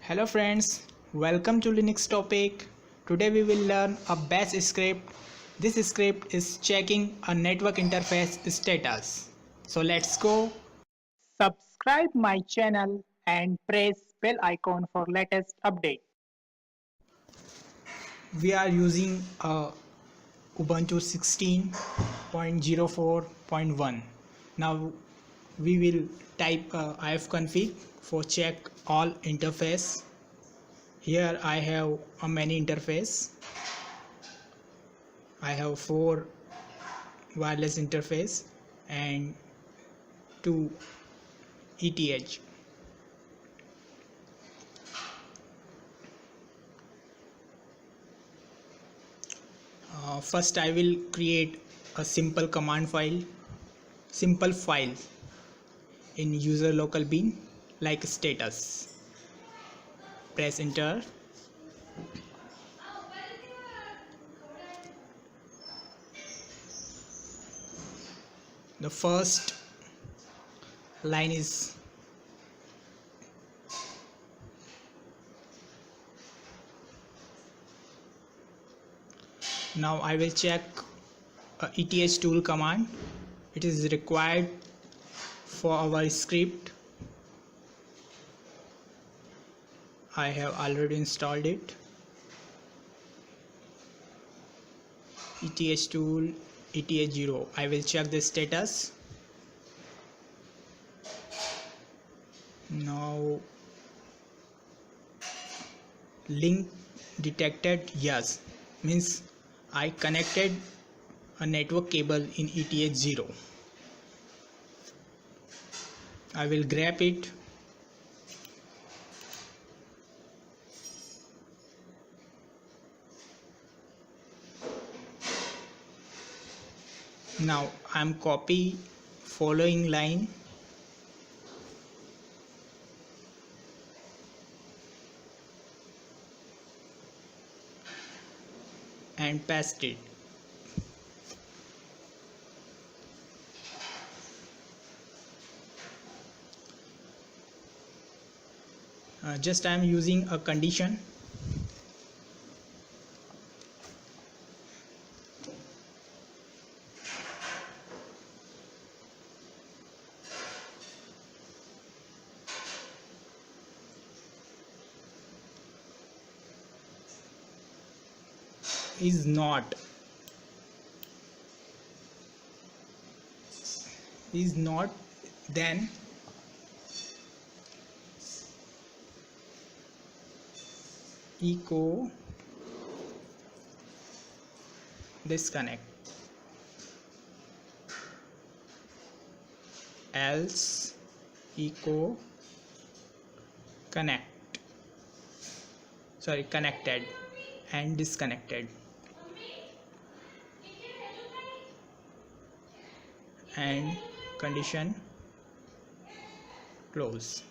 Hello friends, welcome to LinuxTopic. Today we will learn a bash script. This script is checking a network interface status. So let's go. Subscribe my channel and press bell icon for latest update. We are using a Ubuntu 16.04.1. Now we will type ifconfig for check all interface. Here I have a many interface. I have 4 wireless interface and 2 ETH. First I will create a simple file in user local bin like status. Press enter. The first line is now I will check ETH tool command. It is required for our script. I have already installed it. ETH tool ETH0. I will check the status. Now link detected, yes, means I connected a network cable in ETH0. I will grab it. Now I am copy following line and paste it. Just I am using a condition. Is not then echo disconnect, else echo connected and disconnected, and condition close.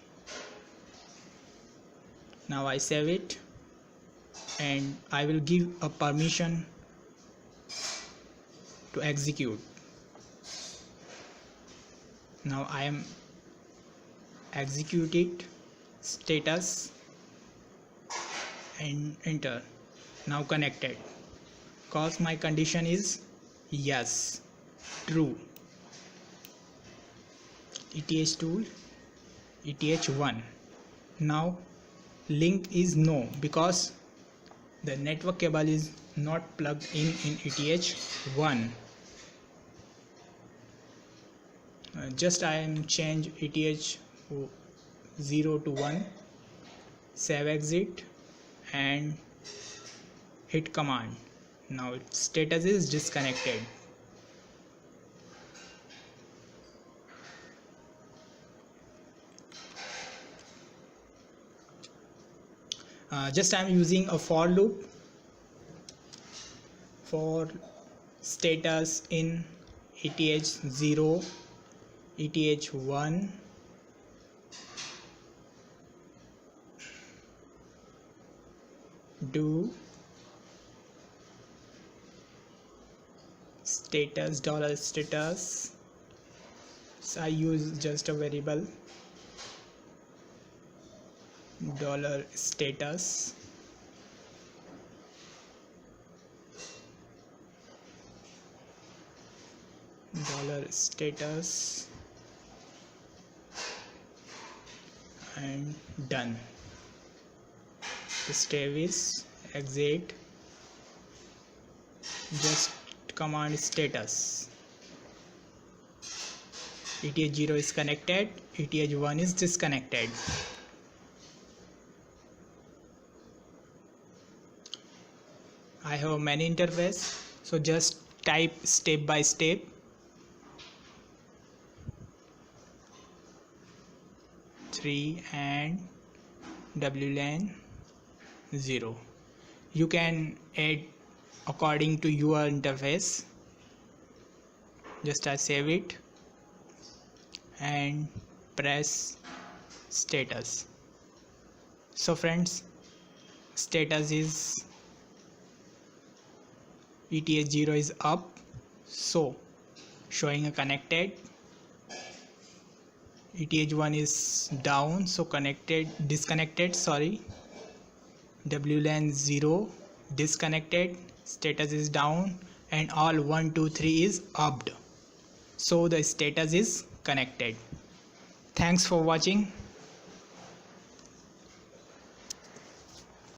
Now I save it and I will give a permission to execute. Now I am execute it, status, and enter. Now connected, cause my condition is yes, true. ETH tool ETH1. Now link is no because the network cable is not plugged in ETH1. Just I am change ETH0 to 1, save exit and hit command. Now its status is disconnected. Just I am using a for loop for status in ETH0, ETH1, do status $status. So I use just a variable dollar status, dollar status, and done. Step is exit, just command status. ETH0 is connected, ETH1 is disconnected. I have many interface, so just type step by step. Three and WLAN 0. You can add according to your interface. Just I save it and press status. So friends, status is ETH0 is up, so showing a connected. ETH1 is down, so disconnected, sorry. WLAN 0 disconnected, status is down, and all 1 2 3 is upped, so the status is connected. Thanks for watching.